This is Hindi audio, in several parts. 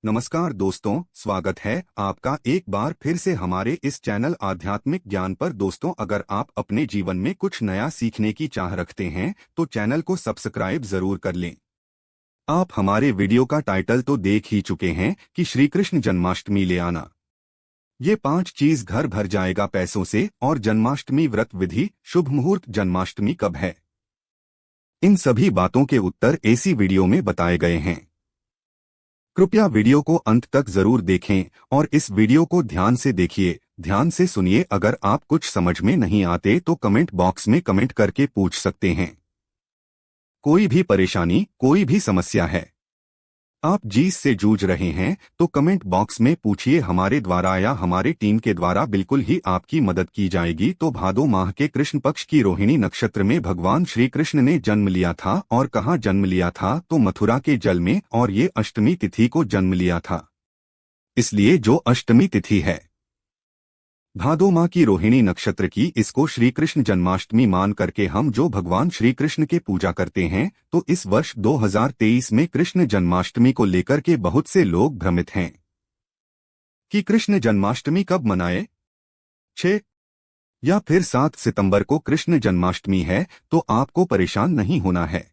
नमस्कार दोस्तों, स्वागत है आपका एक बार फिर से हमारे इस चैनल आध्यात्मिक ज्ञान पर। दोस्तों, अगर आप अपने जीवन में कुछ नया सीखने की चाह रखते हैं तो चैनल को सब्सक्राइब जरूर कर लें। आप हमारे वीडियो का टाइटल तो देख ही चुके हैं कि श्री कृष्ण जन्माष्टमी ले आना। ये 5 चीज घर भर जाएगा पैसों से। और जन्माष्टमी व्रत विधि, शुभ मुहूर्त, जन्माष्टमी कब है, इन सभी बातों के उत्तर इसी वीडियो में बताए गए हैं। कृपया वीडियो को अंत तक जरूर देखें और इस वीडियो को ध्यान से देखिए, ध्यान से सुनिए। अगर आप कुछ समझ में नहीं आते तो कमेंट बॉक्स में कमेंट करके पूछ सकते हैं। कोई भी परेशानी, कोई भी समस्या है, आप जीस से जूझ रहे हैं तो कमेंट बॉक्स में पूछिए, हमारे द्वारा या हमारे टीम के द्वारा बिल्कुल ही आपकी मदद की जाएगी। तो भादो माह के कृष्ण पक्ष की रोहिणी नक्षत्र में भगवान श्री कृष्ण ने जन्म लिया था। और कहाँ जन्म लिया था? तो मथुरा के जल में। और ये अष्टमी तिथि को जन्म लिया था। इसलिए जो अष्टमी तिथि है भादो माह की रोहिणी नक्षत्र की, इसको श्री कृष्ण जन्माष्टमी मान करके हम जो भगवान श्री कृष्ण के पूजा करते हैं। तो इस वर्ष 2023 में कृष्ण जन्माष्टमी को लेकर के बहुत से लोग भ्रमित हैं कि कृष्ण जन्माष्टमी कब मनाए, 6 या फिर 7 सितंबर को कृष्ण जन्माष्टमी है। तो आपको परेशान नहीं होना है।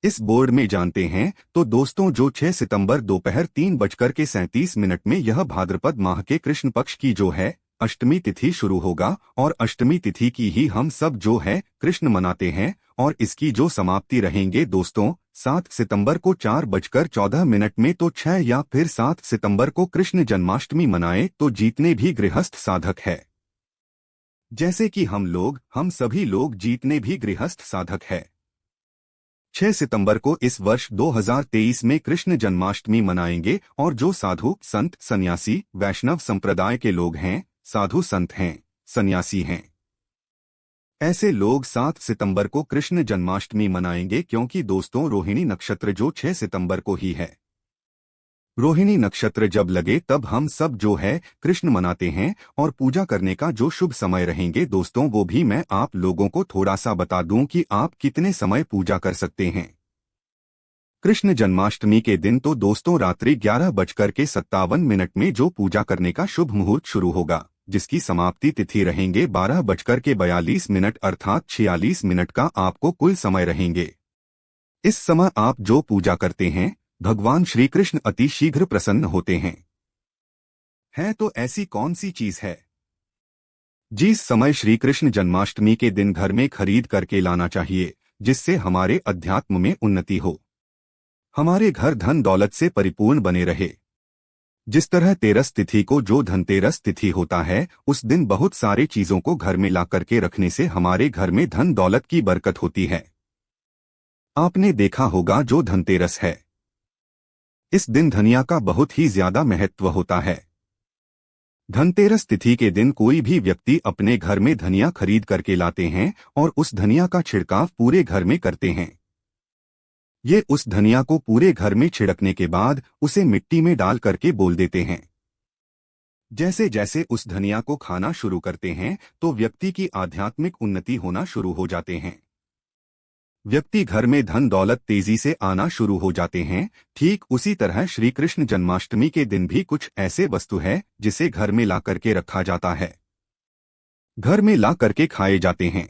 इस बोर्ड में जानते हैं तो दोस्तों, जो 6 सितंबर दोपहर 3:37 में यह भाद्रपद माह के कृष्ण पक्ष की जो है अष्टमी तिथि शुरू होगा। और अष्टमी तिथि की ही हम सब जो है कृष्ण मनाते हैं। और इसकी जो समाप्ति रहेंगे दोस्तों 7 सितंबर को 4:14 में। तो 6 या फिर 7 सितंबर को कृष्ण जन्माष्टमी मनाए तो जितने भी गृहस्थ साधक है, जैसे कि हम सभी लोग जितने भी गृहस्थ साधक है, 6 सितंबर को इस वर्ष 2023 में कृष्ण जन्माष्टमी मनाएंगे। और जो साधु संत सन्यासी वैष्णव संप्रदाय के लोग हैं, साधु संत हैं, सन्यासी हैं, ऐसे लोग 7 सितंबर को कृष्ण जन्माष्टमी मनाएंगे। क्योंकि दोस्तों, रोहिणी नक्षत्र जो 6 सितंबर को ही है, रोहिणी नक्षत्र जब लगे तब हम सब जो है कृष्ण मनाते हैं। और पूजा करने का जो शुभ समय रहेंगे दोस्तों, वो भी मैं आप लोगों को थोड़ा सा बता दूं कि आप कितने समय पूजा कर सकते हैं। कृष्ण जन्माष्टमी के दिन तो दोस्तों रात्रि 11:57 में जो पूजा करने का शुभ मुहूर्त शुरू होगा, जिसकी समाप्ति तिथि रहेंगे 12:42 अर्थात 46 मिनट का आपको कुल समय रहेंगे। इस समय आप जो पूजा करते हैं, भगवान श्री कृष्ण अति शीघ्र प्रसन्न होते हैं। है तो ऐसी कौन सी चीज है जिस समय श्री कृष्ण जन्माष्टमी के दिन घर में खरीद करके लाना चाहिए, जिससे हमारे अध्यात्म में उन्नति हो, हमारे घर धन दौलत से परिपूर्ण बने रहे। जिस तरह तेरस तिथि को जो धनतेरस तिथि होता है, उस दिन बहुत सारे चीजों को घर में ला करके रखने से हमारे घर में धन दौलत की बरकत होती है। आपने देखा होगा जो धनतेरस है, इस दिन धनिया का बहुत ही ज्यादा महत्व होता है। धनतेरस तिथि के दिन कोई भी व्यक्ति अपने घर में धनिया खरीद करके लाते हैं और उस धनिया का छिड़काव पूरे घर में करते हैं। ये उस धनिया को पूरे घर में छिड़कने के बाद उसे मिट्टी में डाल करके बोल देते हैं। जैसे जैसे उस धनिया को खाना शुरू करते हैं तो व्यक्ति की आध्यात्मिक उन्नति होना शुरू हो जाते हैं। व्यक्ति घर में धन दौलत तेजी से आना शुरू हो जाते हैं। ठीक उसी तरह श्री कृष्ण जन्माष्टमी के दिन भी कुछ ऐसे वस्तु है जिसे घर में ला करके रखा जाता है, घर में ला करके खाए जाते हैं,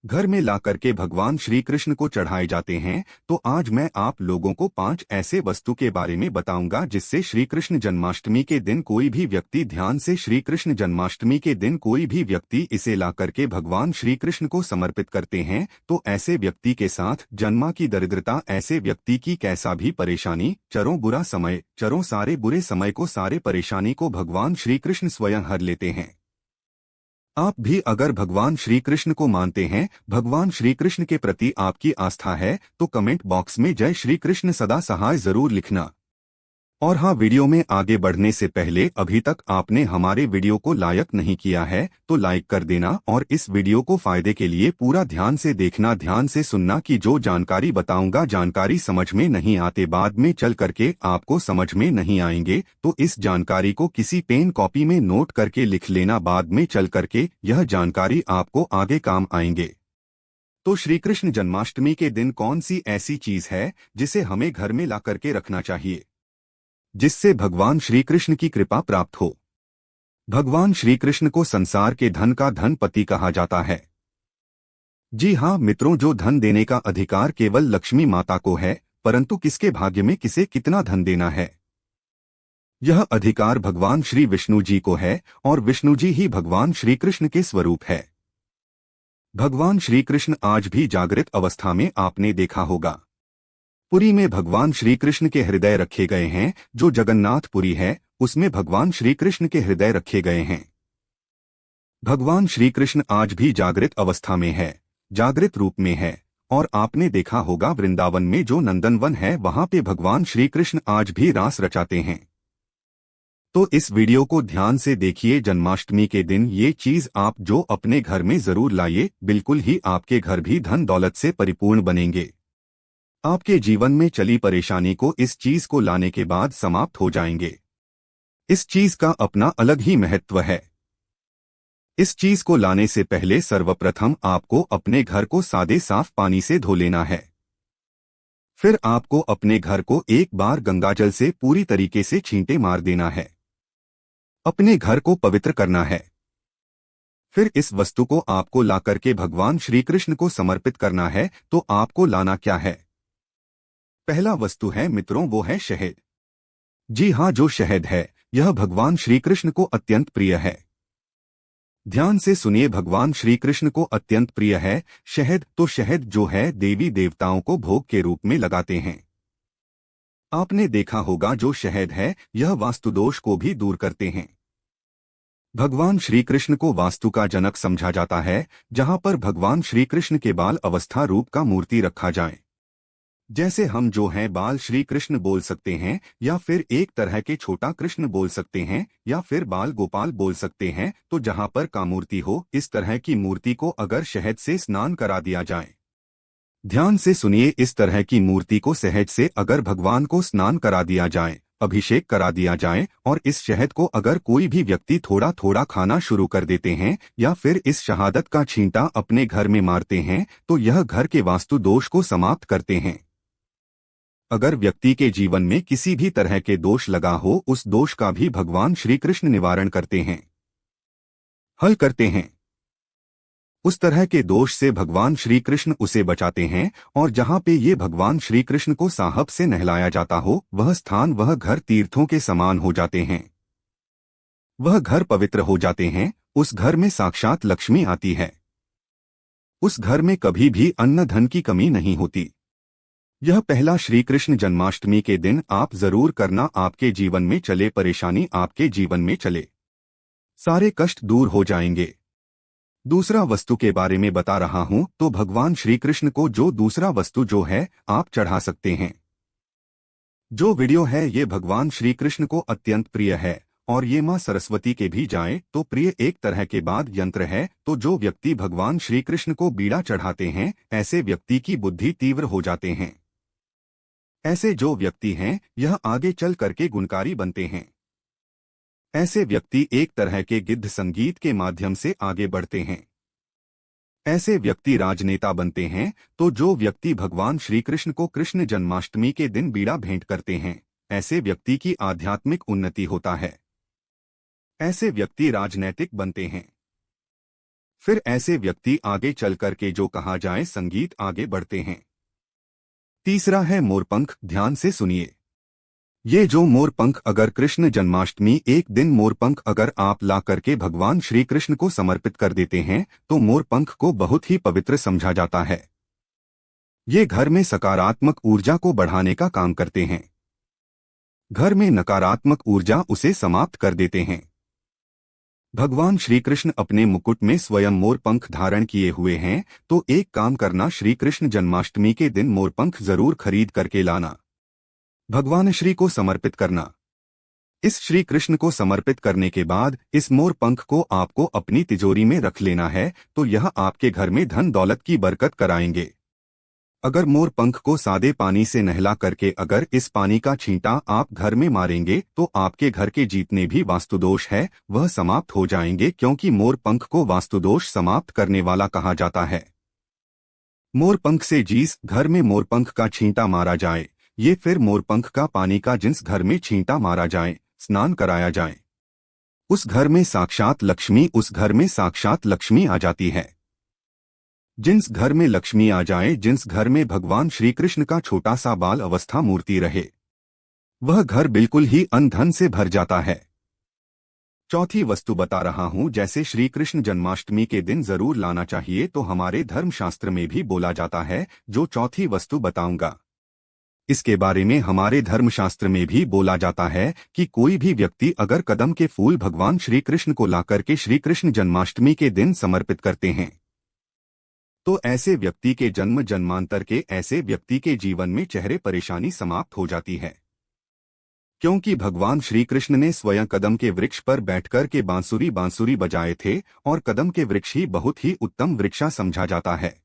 घर में ला करके भगवान श्री कृष्ण को चढ़ाए जाते हैं। तो आज मैं आप लोगों को 5 ऐसे वस्तु के बारे में बताऊंगा जिससे श्री कृष्ण जन्माष्टमी के दिन कोई भी व्यक्ति ध्यान से श्री कृष्ण जन्माष्टमी के दिन कोई भी व्यक्ति इसे ला करके भगवान श्री कृष्ण को समर्पित करते हैं। तो ऐसे व्यक्ति के साथ जन्मा की दरिद्रता, ऐसे व्यक्ति की कैसा भी परेशानी, चरों बुरा समय, चरों सारे बुरे समय को, सारे परेशानी को भगवान श्री कृष्ण स्वयं हर लेते हैं। आप भी अगर भगवान श्री कृष्ण को मानते हैं, भगवान श्री कृष्ण के प्रति आपकी आस्था है, तो कमेंट बॉक्स में जय श्री कृष्ण सदा सहाय जरूर लिखना। और हाँ, वीडियो में आगे बढ़ने से पहले अभी तक आपने हमारे वीडियो को लाइक नहीं किया है तो लाइक कर देना। और इस वीडियो को फायदे के लिए पूरा ध्यान से देखना, ध्यान से सुनना कि जो जानकारी बताऊंगा, जानकारी समझ में नहीं आते बाद में चल करके आपको समझ में नहीं आएंगे, तो इस जानकारी को किसी पेन कॉपी में नोट करके लिख लेना, बाद में चल करके यह जानकारी आपको आगे काम आएंगे। तो श्री कृष्ण जन्माष्टमी के दिन कौन सी ऐसी चीज है जिसे हमें घर में ला करके रखना चाहिए? जिससे भगवान श्री कृष्ण की कृपा प्राप्त हो। भगवान श्री कृष्ण को संसार के धन का धनपति कहा जाता है। जी हाँ मित्रों, जो धन देने का अधिकार केवल लक्ष्मी माता को है, परंतु किसके भाग्य में किसे कितना धन देना है, यह अधिकार भगवान श्री विष्णु जी को है, और विष्णु जी ही भगवान श्री कृष्ण के स्वरूप है। भगवान श्री कृष्ण आज भी जागृत अवस्था में आपने देखा होगा, पुरी में भगवान श्री कृष्ण के हृदय रखे गए हैं। जो जगन्नाथपुरी है उसमें भगवान श्री कृष्ण के हृदय रखे गए हैं। भगवान श्री कृष्ण आज भी जागृत अवस्था में है, जागृत रूप में है। और आपने देखा होगा वृंदावन में जो नंदनवन है वहां पे भगवान श्री कृष्ण आज भी रास रचाते हैं। तो इस वीडियो को ध्यान से देखिए। जन्माष्टमी के दिन ये चीज आप जो अपने घर में जरूर लाइए, बिल्कुल ही आपके घर भी धन दौलत से परिपूर्ण बनेंगे। आपके जीवन में चली परेशानी को इस चीज को लाने के बाद समाप्त हो जाएंगे। इस चीज का अपना अलग ही महत्व है। इस चीज को लाने से पहले सर्वप्रथम आपको अपने घर को सादे साफ पानी से धो लेना है। फिर आपको अपने घर को एक बार गंगाजल से पूरी तरीके से छींटे मार देना है। अपने घर को पवित्र करना है। फिर इस वस्तु को आपको ला करके भगवान श्री कृष्ण को समर्पित करना है। तो आपको लाना क्या है? पहला वस्तु है मित्रों, वो है शहद। जी हाँ, जो शहद है यह भगवान श्री कृष्ण को अत्यंत प्रिय है। ध्यान से सुनिए, भगवान श्री कृष्ण को अत्यंत प्रिय है शहद। तो शहद जो है देवी देवताओं को भोग के रूप में लगाते हैं। आपने देखा होगा जो शहद है यह वास्तु दोष को भी दूर करते हैं। भगवान श्री कृष्ण को वास्तु का जनक समझा जाता है। जहां पर भगवान श्री कृष्ण के बाल अवस्था रूप का मूर्ति रखा जाए, जैसे हम जो हैं बाल श्री कृष्ण बोल सकते हैं, या फिर एक तरह के छोटा कृष्ण बोल सकते हैं, या फिर बाल गोपाल बोल सकते हैं। तो जहां पर का मूर्ति हो, इस तरह की मूर्ति को अगर शहद से स्नान करा दिया जाए, ध्यान से सुनिए, इस तरह की मूर्ति को शहद से अगर भगवान को स्नान करा दिया जाए, अभिषेक करा दिया जाए, और इस शहद को अगर कोई भी व्यक्ति थोड़ा थोड़ा खाना शुरू कर देते हैं, या फिर इस शहादत का छींटा अपने घर में मारते हैं, तो यह घर के वास्तु दोष को समाप्त करते हैं। अगर व्यक्ति के जीवन में किसी भी तरह के दोष लगा हो, उस दोष का भी भगवान श्री कृष्ण निवारण करते हैं, हल करते हैं। उस तरह के दोष से भगवान श्री कृष्ण उसे बचाते हैं। और जहां पे ये भगवान श्री कृष्ण को साहब से नहलाया जाता हो, वह स्थान, वह घर तीर्थों के समान हो जाते हैं। वह घर पवित्र हो जाते हैं। उस घर में साक्षात लक्ष्मी आती है। उस घर में कभी भी अन्न धन की कमी नहीं होती। यह पहला श्री कृष्ण जन्माष्टमी के दिन आप जरूर करना। आपके जीवन में चले परेशानी आपके जीवन में चले सारे कष्ट दूर हो जाएंगे। दूसरा वस्तु के बारे में बता रहा हूं, तो भगवान श्री कृष्ण को जो दूसरा वस्तु जो है आप चढ़ा सकते हैं। जो वीडियो है ये भगवान श्री कृष्ण को अत्यंत प्रिय है, और ये मां सरस्वती के भी जाए तो प्रिय एक तरह के बाद यंत्र है। तो जो व्यक्ति भगवान श्री कृष्ण को बीड़ा चढ़ाते हैं, ऐसे व्यक्ति की बुद्धि तीव्र हो जाते हैं। ऐसे जो व्यक्ति हैं यह आगे चल करके गुणकारी बनते हैं। ऐसे व्यक्ति एक तरह के गिद्ध संगीत के माध्यम से आगे बढ़ते हैं। ऐसे व्यक्ति राजनेता बनते हैं। तो जो व्यक्ति भगवान श्री कृष्ण को कृष्ण जन्माष्टमी के दिन बीड़ा भेंट करते हैं, ऐसे व्यक्ति की आध्यात्मिक उन्नति होता है। ऐसे व्यक्ति राजनैतिक बनते हैं। फिर ऐसे व्यक्ति आगे चल करके जो कहा जाए संगीत आगे बढ़ते हैं। तीसरा है मोरपंख। ध्यान से सुनिए, ये जो मोरपंख अगर कृष्ण जन्माष्टमी एक दिन मोरपंख अगर आप ला करके भगवान श्री कृष्ण को समर्पित कर देते हैं, तो मोरपंख को बहुत ही पवित्र समझा जाता है। ये घर में सकारात्मक ऊर्जा को बढ़ाने का काम करते हैं। घर में नकारात्मक ऊर्जा उसे समाप्त कर देते हैं। भगवान श्री कृष्ण अपने मुकुट में स्वयं मोरपंख धारण किए हुए हैं। तो एक काम करना, श्री कृष्ण जन्माष्टमी के दिन मोरपंख जरूर खरीद करके लाना, भगवान श्री को समर्पित करना। इस श्री कृष्ण को समर्पित करने के बाद इस मोरपंख को आपको अपनी तिजोरी में रख लेना है। तो यह आपके घर में धन दौलत की बरकत कराएंगे। अगर मोरपंख को सादे पानी से नहला करके अगर इस पानी का छींटा आप घर में मारेंगे, तो आपके घर के जितने भी वास्तुदोष है वह समाप्त हो जाएंगे, क्योंकि मोरपंख को वास्तुदोष समाप्त करने वाला कहा जाता है। मोरपंख से जिस घर में मोरपंख का छींटा मारा जाए, ये फिर मोरपंख का पानी का जिस घर में छींटा मारा जाए, स्नान कराया जाए, उस घर में साक्षात लक्ष्मी उस घर में साक्षात लक्ष्मी आ जाती है। जिस घर में लक्ष्मी आ जाए, जिस घर में भगवान श्री कृष्ण का छोटा सा बाल अवस्था मूर्ति रहे, वह घर बिल्कुल ही अन्न धन से भर जाता है। चौथी वस्तु बता रहा हूं, जैसे श्री कृष्ण जन्माष्टमी के दिन जरूर लाना चाहिए, तो हमारे धर्मशास्त्र में भी बोला जाता है। जो चौथी वस्तु बताऊंगा, इसके बारे में हमारे धर्मशास्त्र में भी बोला जाता है कि कोई भी व्यक्ति अगर कदम के फूल भगवान श्री कृष्ण को लाकर के श्री कृष्ण जन्माष्टमी के दिन समर्पित करते हैं, तो ऐसे व्यक्ति के जन्म जन्मांतर के ऐसे व्यक्ति के जीवन में चेहरे परेशानी समाप्त हो जाती है। क्योंकि भगवान श्री कृष्ण ने स्वयं कदम के वृक्ष पर बैठकर के बांसुरी बजाए थे, और कदम के वृक्ष ही बहुत ही उत्तम वृक्षा समझा जाता है।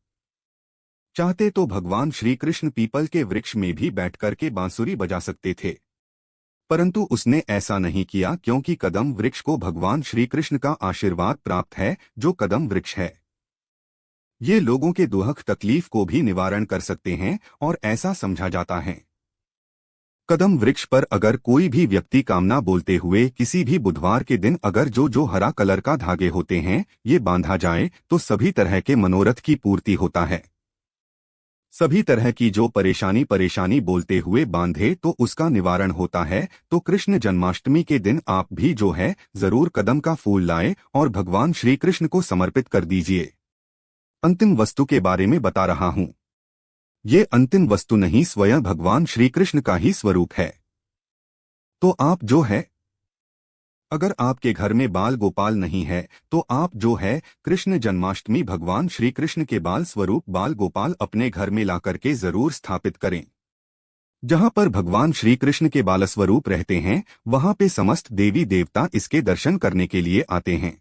चाहते तो भगवान श्री कृष्ण पीपल के वृक्ष में भी बैठकर के बांसुरी बजा सकते थे, परंतु उसने ऐसा नहीं किया, क्योंकि कदम वृक्ष को भगवान श्री कृष्ण का आशीर्वाद प्राप्त है। जो कदम वृक्ष है, ये लोगों के दुख तकलीफ को भी निवारण कर सकते हैं, और ऐसा समझा जाता है। कदम वृक्ष पर अगर कोई भी व्यक्ति कामना बोलते हुए किसी भी बुधवार के दिन अगर जो हरा कलर का धागे होते हैं, ये बांधा जाए, तो सभी तरह के मनोरथ की पूर्ति होता है। सभी तरह की जो परेशानी बोलते हुए बांधे, तो उसका निवारण होता है। तो कृष्ण जन्माष्टमी के दिन आप भी जो है जरूर कदम का फूल लाएं और भगवान श्री कृष्ण को समर्पित कर दीजिए। अंतिम वस्तु के बारे में बता रहा हूं। ये अंतिम वस्तु नहीं, स्वयं भगवान श्री कृष्ण का ही स्वरूप है। तो आप जो है, अगर आपके घर में बाल गोपाल नहीं है, तो आप जो है कृष्ण जन्माष्टमी भगवान श्री कृष्ण के बाल स्वरूप बाल गोपाल अपने घर में लाकर के जरूर स्थापित करें। जहां पर भगवान श्री कृष्ण के बाल स्वरूप रहते हैं, वहां पे समस्त देवी देवता इसके दर्शन करने के लिए आते हैं।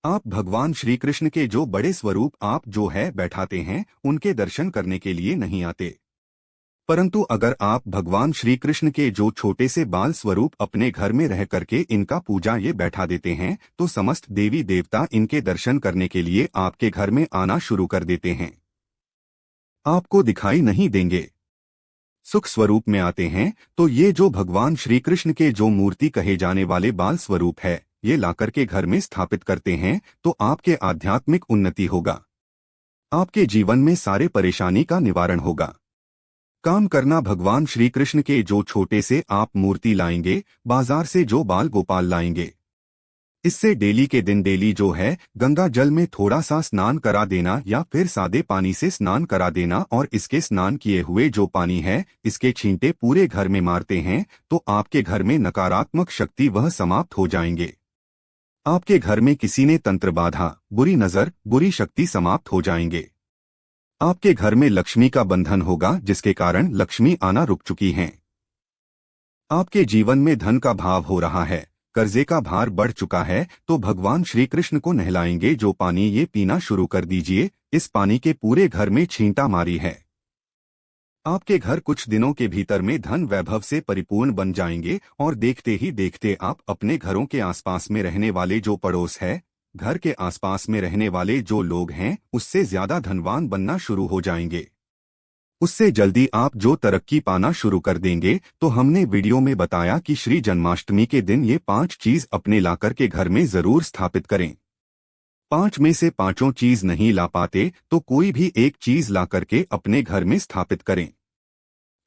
आप भगवान श्री कृष्ण के जो बड़े स्वरूप आप जो है बैठाते हैं, उनके दर्शन करने के लिए नहीं आते, परंतु अगर आप भगवान श्री कृष्ण के जो छोटे से बाल स्वरूप अपने घर में रह करके इनका पूजा ये बैठा देते हैं, तो समस्त देवी देवता इनके दर्शन करने के लिए आपके घर में आना शुरू कर देते हैं। आपको दिखाई नहीं देंगे, सुख स्वरूप में आते हैं। तो ये जो भगवान श्री कृष्ण के जो मूर्ति कहे जाने वाले बाल स्वरूप है, ये लाकर के घर में स्थापित करते हैं, तो आपके आध्यात्मिक उन्नति होगा, आपके जीवन में सारे परेशानी का निवारण होगा। काम करना, भगवान श्री कृष्ण के जो छोटे से आप मूर्ति लाएंगे, बाजार से जो बाल गोपाल लाएंगे, इससे डेली के दिन डेली जो है गंगा जल में थोड़ा सा स्नान करा देना, या फिर सादे पानी से स्नान करा देना, और इसके स्नान किए हुए जो पानी है इसके छींटे पूरे घर में मारते हैं, तो आपके घर में नकारात्मक शक्ति वह समाप्त हो जाएंगे। आपके घर में किसी ने तंत्र बाधा, बुरी नजर, बुरी शक्ति समाप्त हो जाएंगे। आपके घर में लक्ष्मी का बंधन होगा, जिसके कारण लक्ष्मी आना रुक चुकी हैं। आपके जीवन में धन का भाव हो रहा है, कर्जे का भार बढ़ चुका है, तो भगवान श्री कृष्ण को नहलाएंगे जो पानी ये पीना शुरू कर दीजिए। इस पानी के पूरे घर में छींटा मारी है, आपके घर कुछ दिनों के भीतर में धन वैभव से परिपूर्ण बन जाएंगे, और देखते ही देखते आप अपने घरों के आसपास में रहने वाले जो पड़ोस है, घर के आसपास में रहने वाले जो लोग हैं, उससे ज्यादा धनवान बनना शुरू हो जाएंगे। उससे जल्दी आप जो तरक्की पाना शुरू कर देंगे। तो हमने वीडियो में बताया कि श्री जन्माष्टमी के दिन ये 5 चीज अपने लाकर के घर में जरूर स्थापित करें। 5 में से 5 चीज नहीं ला पाते, तो कोई भी एक चीज ला करके अपने घर में स्थापित करें।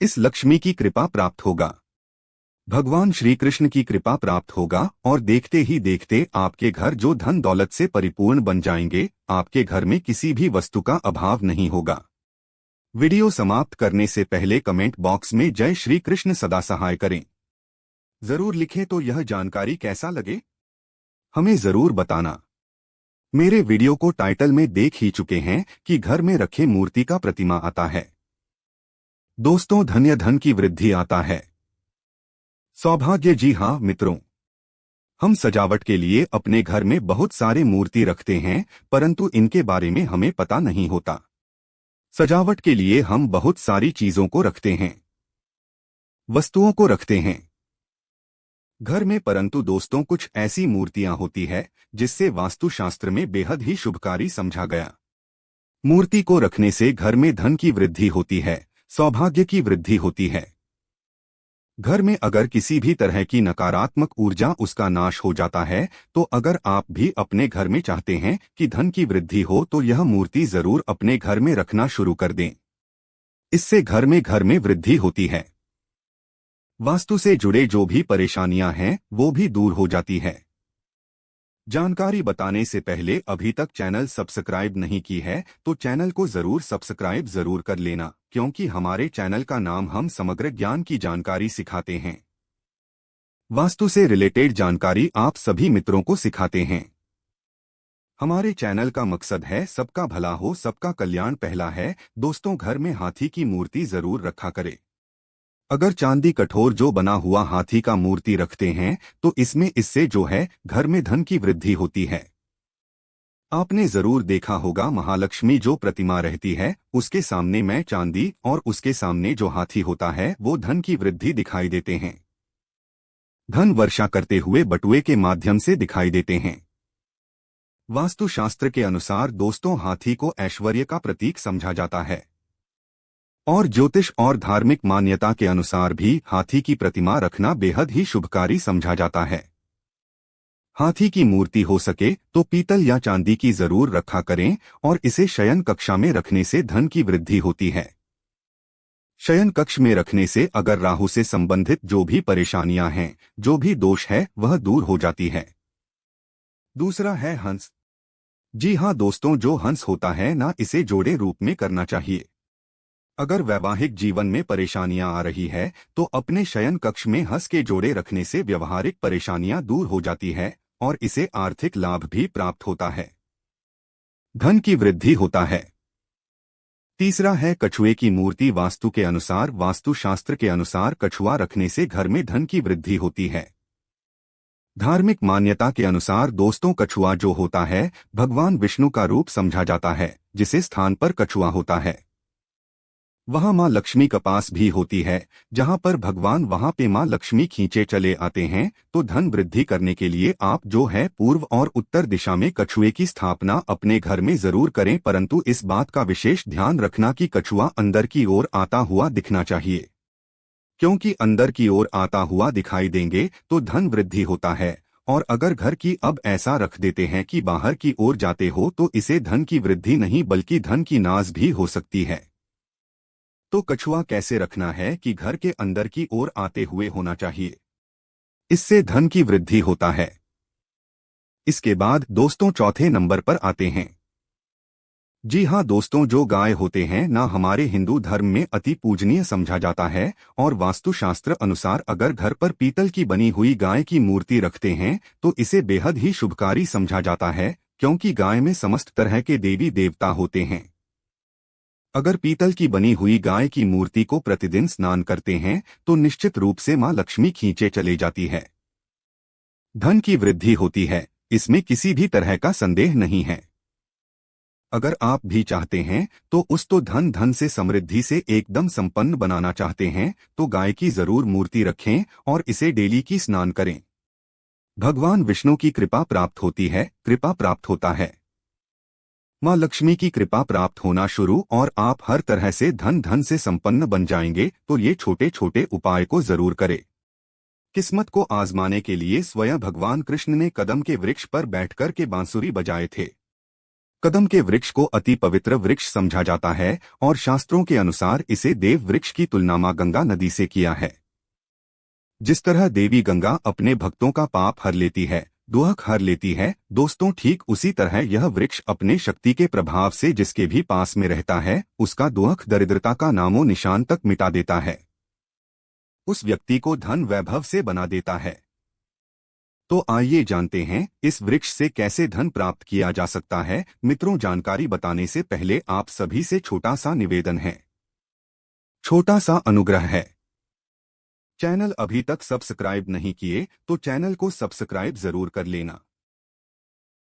इस लक्ष्मी की कृपा प्राप्त होगा, भगवान श्री कृष्ण की कृपा प्राप्त होगा, और देखते ही देखते आपके घर जो धन दौलत से परिपूर्ण बन जाएंगे। आपके घर में किसी भी वस्तु का अभाव नहीं होगा। वीडियो समाप्त करने से पहले कमेंट बॉक्स में जय श्री कृष्ण सदा सहाय करें जरूर लिखें। तो यह जानकारी कैसा लगे हमें जरूर बताना। मेरे वीडियो को टाइटल में देख ही चुके हैं कि घर में रखे मूर्ति का प्रतिमा आता है। दोस्तों, धन्य धन की वृद्धि आता है, सौभाग्य। जी हाँ मित्रों, हम सजावट के लिए अपने घर में बहुत सारे मूर्ति रखते हैं, परंतु इनके बारे में हमें पता नहीं होता। सजावट के लिए हम बहुत सारी चीजों को रखते हैं, वस्तुओं को रखते हैं घर में, परंतु दोस्तों कुछ ऐसी मूर्तियां होती है जिससे वास्तुशास्त्र में बेहद ही शुभकारी समझा गया। मूर्ति को रखने से घर में धन की वृद्धि होती है, सौभाग्य की वृद्धि होती है। घर में अगर किसी भी तरह की नकारात्मक ऊर्जा उसका नाश हो जाता है, तो अगर आप भी अपने घर में चाहते हैं कि धन की वृद्धि हो तो यह मूर्ति जरूर अपने घर में रखना शुरू कर दें। इससे घर में वृद्धि होती है। वास्तु से जुड़े जो भी परेशानियां हैं वो भी दूर हो जाती है। जानकारी बताने से पहले अभी तक चैनल सब्सक्राइब नहीं की है तो चैनल को जरूर कर लेना, क्योंकि हमारे चैनल का नाम हम समग्र ज्ञान की जानकारी सिखाते हैं। वास्तु से रिलेटेड जानकारी आप सभी मित्रों को सिखाते हैं। हमारे चैनल का मकसद है सबका भला हो, सबका कल्याण पहला है। दोस्तों, घर में हाथी की मूर्ति जरूर रखा करें। अगर चांदी कठोर जो बना हुआ हाथी का मूर्ति रखते हैं तो इससे जो है घर में धन की वृद्धि होती है। आपने जरूर देखा होगा महालक्ष्मी जो प्रतिमा रहती है उसके सामने में चांदी और उसके सामने जो हाथी होता है वो धन की वृद्धि दिखाई देते हैं। धन वर्षा करते हुए बटुए के माध्यम से दिखाई देते हैं। वास्तुशास्त्र के अनुसार दोस्तों हाथी को ऐश्वर्य का प्रतीक समझा जाता है और ज्योतिष और धार्मिक मान्यता के अनुसार भी हाथी की प्रतिमा रखना बेहद ही शुभकारी समझा जाता है। हाथी की मूर्ति हो सके तो पीतल या चांदी की जरूर रखा करें और इसे शयन कक्षा में रखने से धन की वृद्धि होती है। शयन कक्ष में रखने से अगर राहु से संबंधित जो भी परेशानियां हैं, जो भी दोष है वह दूर हो जाती है। दूसरा है हंस। जी हाँ दोस्तों, जो हंस होता है ना इसे जोड़े रूप में करना चाहिए। अगर वैवाहिक जीवन में परेशानियां आ रही है तो अपने शयन कक्ष में हंस के जोड़े रखने से व्यवहारिक परेशानियां दूर हो जाती है और इसे आर्थिक लाभ भी प्राप्त होता है। धन की वृद्धि होता है। तीसरा है कछुए की मूर्ति। वास्तु के अनुसार, वास्तुशास्त्र के अनुसार कछुआ रखने से घर में धन की वृद्धि होती है। धार्मिक मान्यता के अनुसार दोस्तों कछुआ जो होता है भगवान विष्णु का रूप समझा जाता है। जिसे स्थान पर कछुआ होता है वहां मां लक्ष्मी का पास भी होती है। जहां पर भगवान वहां पे मां लक्ष्मी खींचे चले आते हैं। तो धन वृद्धि करने के लिए आप जो है पूर्व और उत्तर दिशा में कछुए की स्थापना अपने घर में जरूर करें, परंतु इस बात का विशेष ध्यान रखना कि कछुआ अंदर की ओर आता हुआ दिखना चाहिए, क्योंकि अंदर की ओर आता हुआ दिखाई देंगे तो धन वृद्धि होता है। और अगर घर की अब ऐसा रख देते हैं कि बाहर की ओर जाते हो तो इसे धन की वृद्धि नहीं बल्कि धन की नाश भी हो सकती है। तो कछुआ कैसे रखना है कि घर के अंदर की ओर आते हुए होना चाहिए, इससे धन की वृद्धि होता है। इसके बाद दोस्तों चौथे नंबर पर आते हैं। जी हाँ दोस्तों, जो गाय होते हैं ना हमारे हिंदू धर्म में अति पूजनीय समझा जाता है और वास्तुशास्त्र अनुसार अगर घर पर पीतल की बनी हुई गाय की मूर्ति रखते हैं तो इसे बेहद ही शुभकारी समझा जाता है, क्योंकि गाय में समस्त तरह के देवी देवता होते हैं। अगर पीतल की बनी हुई गाय की मूर्ति को प्रतिदिन स्नान करते हैं तो निश्चित रूप से मां लक्ष्मी खींचे चले जाती है। धन की वृद्धि होती है, इसमें किसी भी तरह का संदेह नहीं है। अगर आप भी चाहते हैं तो धन से समृद्धि से एकदम संपन्न बनाना चाहते हैं तो गाय की जरूर मूर्ति रखें और इसे डेली की स्नान करें। भगवान विष्णु की कृपा प्राप्त होती है, कृपा प्राप्त होता है। मां लक्ष्मी की कृपा प्राप्त होना शुरू और आप हर तरह से धन से संपन्न बन जाएंगे। तो ये छोटे छोटे उपाय को जरूर करें। किस्मत को आजमाने के लिए स्वयं भगवान कृष्ण ने कदम के वृक्ष पर बैठकर के बांसुरी बजाए थे। कदम के वृक्ष को अति पवित्र वृक्ष समझा जाता है और शास्त्रों के अनुसार इसे देव वृक्ष की तुलना मां गंगा नदी से किया है। जिस तरह देवी गंगा अपने भक्तों का पाप हर लेती है, दुख हर लेती है, दोस्तों ठीक उसी तरह यह वृक्ष अपने शक्ति के प्रभाव से जिसके भी पास में रहता है उसका दुख दरिद्रता का नामो निशान तक मिटा देता है, उस व्यक्ति को धन वैभव से बना देता है। तो आइए जानते हैं इस वृक्ष से कैसे धन प्राप्त किया जा सकता है। मित्रों, जानकारी बताने से पहले आप सभी से छोटा सा निवेदन है, छोटा सा अनुग्रह है। चैनल अभी तक सब्सक्राइब नहीं किए तो चैनल को सब्सक्राइब जरूर कर लेना।